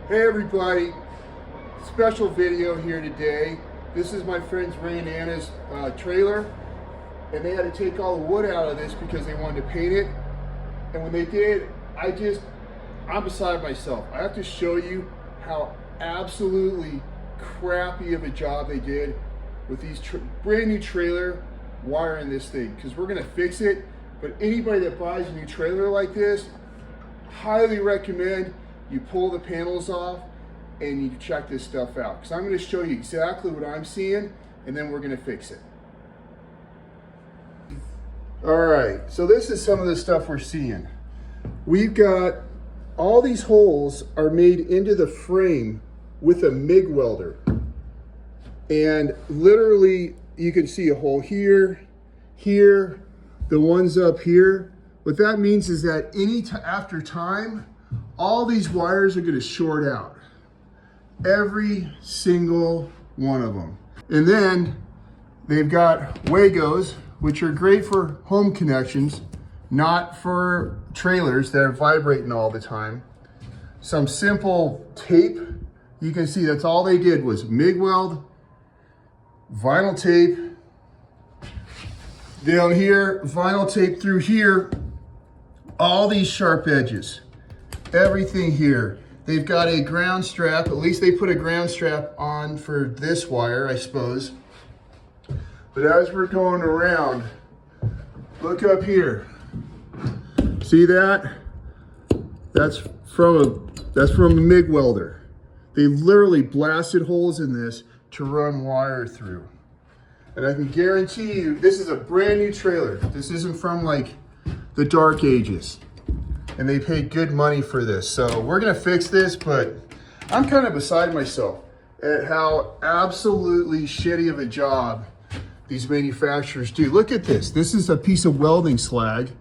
Hey everybody, special video here today. This is my friends Ray and Anna's trailer, and they had to take all the wood out of this because they wanted to paint it. And when they did, I'm beside myself. I have to show you how absolutely crappy of a job they did with these brand new trailer wiring this thing, because we're gonna fix it. But anybody that buys a new trailer like this, highly recommend you pull the panels off and you check this stuff out, because I'm going to show you exactly what I'm seeing and then we're going to fix it. All right, so this is some of the stuff we're seeing. We've got all these holes are made into the frame with a MIG welder, and literally you can see a hole here, here, the ones up here. What that means is that after time, all these wires are going to short out, every single one of them. And then they've got Wagos, which are great for home connections, not for trailers that are vibrating all the time. Some simple tape. You can see that's all they did was MIG weld, vinyl tape down here, vinyl tape through here, all these sharp edges. Everything here. They've got a ground strap, at least they put a ground strap on for this wire, I suppose. But as we're going around, look up here. See that? That's from a MIG welder. They literally blasted holes in this to run wire through. And I can guarantee you, this is a brand new trailer. This isn't from like the dark ages. And they paid good money for this. So we're gonna fix this, but I'm kind of beside myself at how absolutely shitty of a job these manufacturers do. Look at this. This is a piece of welding slag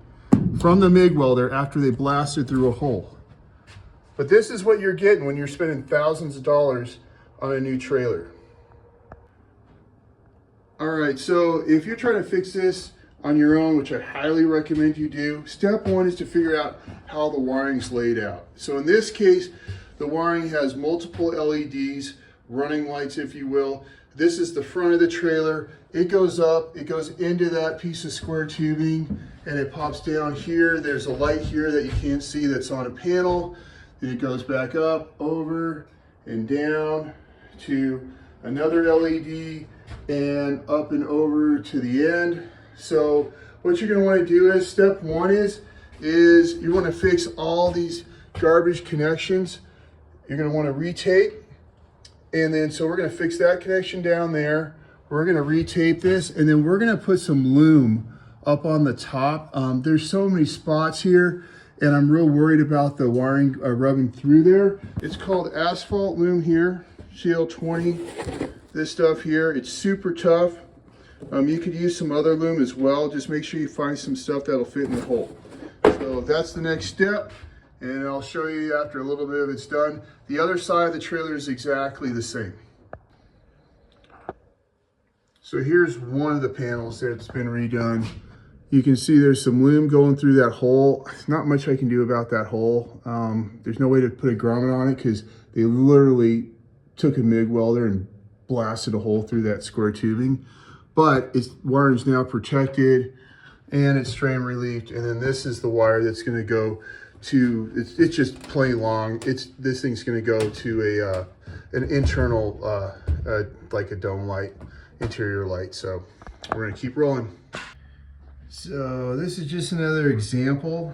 from the MIG welder after they blasted through a hole. But this is what you're getting when you're spending thousands of dollars on a new trailer. All right, so if you're trying to fix this on your own, which I highly recommend you do, step one is to figure out how the wiring's laid out. So in this case, the wiring has multiple LEDs, running lights if you will. This is the front of the trailer. It goes up, it goes into that piece of square tubing, and it pops down here. There's a light here that you can't see that's on a panel. Then it goes back up, over, and down to another LED, and up and over to the end. So what you're going to want to do is, step one is you want to fix all these garbage connections. You're going to want to retape, and then so we're going to fix that connection down there. We're going to retape this, and then we're going to put some loom up on the top. There's so many spots here, and I'm real worried about the wiring rubbing through there. It's called asphalt loom here, CL20. This stuff here, it's super tough. You could use some other loom as well. Just make sure you find some stuff that'll fit in the hole. So that's the next step, and I'll show you after a little bit of it's done. The other side of the trailer is exactly the same. So here's one of the panels that's been redone. You can see there's some loom going through that hole. There's not much I can do about that hole. There's no way to put a grommet on it because they literally took a MIG welder and blasted a hole through that square tubing. But its wiring's now protected and it's strain relieved. And then this is the wire that's going to go to, it's just plain long. This thing's going to go to an internal, like a dome light, interior light. So we're going to keep rolling. So this is just another example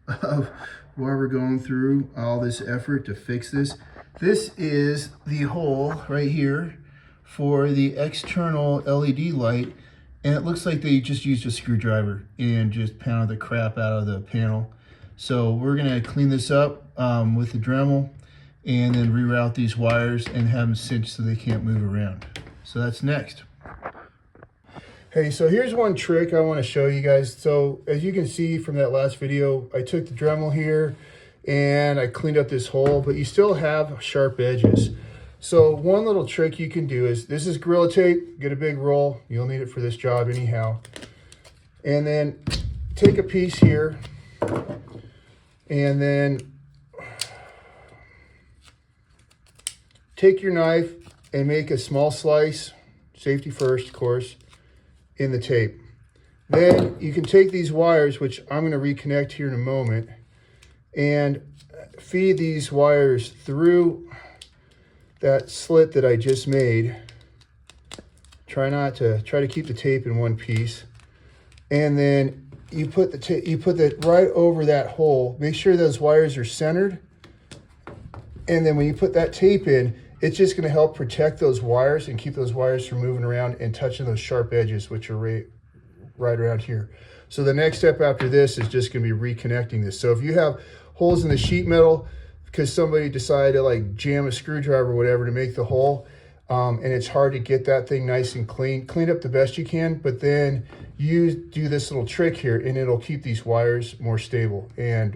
of why we're going through all this effort to fix this. This is the hole right here for the external LED light, and it looks like they just used a screwdriver and just pounded the crap out of the panel. So we're gonna clean this up with the Dremel and then reroute these wires and have them cinched so they can't move around. So that's next. Hey, so here's one trick I want to show you guys. So as you can see from that last video, I took the Dremel here and I cleaned up this hole, but you still have sharp edges. So one little trick you can do is, this is Gorilla Tape, get a big roll, you'll need it for this job anyhow. And then take a piece here and then take your knife and make a small slice, safety first, of course, in the tape. Then you can take these wires, which I'm going to reconnect here in a moment, and feed these wires through that slit that I just made. Try to keep the tape in one piece. And then you put that right over that hole. Make sure those wires are centered. And then when you put that tape in, it's just going to help protect those wires and keep those wires from moving around and touching those sharp edges, which are right around here. So the next step after this is just going to be reconnecting this. So if you have holes in the sheet metal because somebody decided to like jam a screwdriver or whatever to make the hole, and it's hard to get that thing nice and clean up the best you can, but then you do this little trick here and it'll keep these wires more stable, and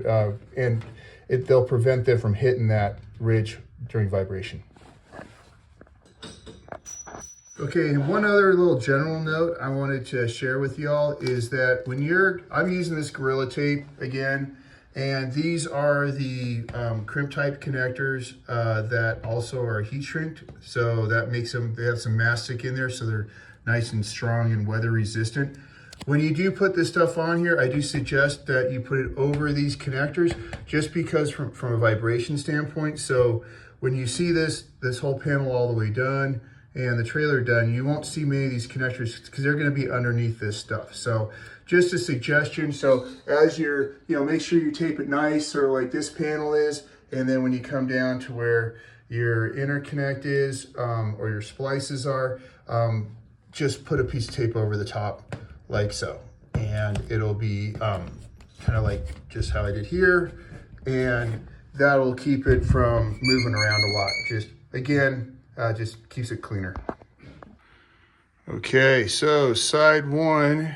they'll prevent them from hitting that ridge during vibration. Okay, and one other little general note I wanted to share with y'all is that when I'm using this Gorilla Tape again, and these are the crimp type connectors that also are heat shrinked. So that makes them, they have some mastic in there, so they're nice and strong and weather resistant. When you do put this stuff on here, I do suggest that you put it over these connectors, just because from a vibration standpoint. So when you see this whole panel all the way done and the trailer done, you won't see many of these connectors because they're going to be underneath this stuff. So just a suggestion. So as you're, make sure you tape it nice, or like this panel is, and then when you come down to where your interconnect is, or your splices are, just put a piece of tape over the top like so. And it'll be kind of like just how I did here. And that'll keep it from moving around a lot. Just, again, just keeps it cleaner. Okay, so side one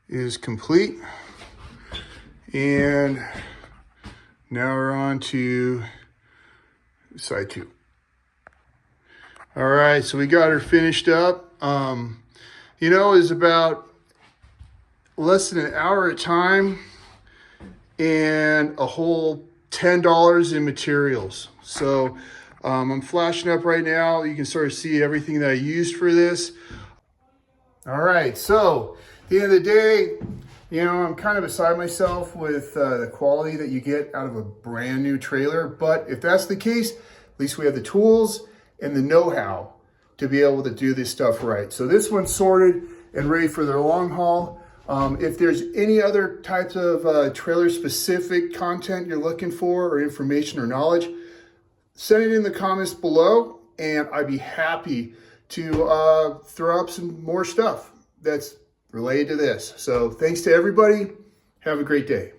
is complete. And now we're on to side two. All right, so we got her finished up. It was about less than an hour at time and a whole $10 in materials. So I'm flashing up right now. You can sort of see everything that I used for this. All right, so at the end of the day, I'm kind of beside myself with the quality that you get out of a brand new trailer. But if that's the case, at least we have the tools and the know-how to be able to do this stuff right. So this one's sorted and ready for their long haul. If there's any other types of trailer-specific content you're looking for, or information or knowledge, send it in the comments below, and I'd be happy to throw up some more stuff that's related to this. So thanks to everybody. Have a great day.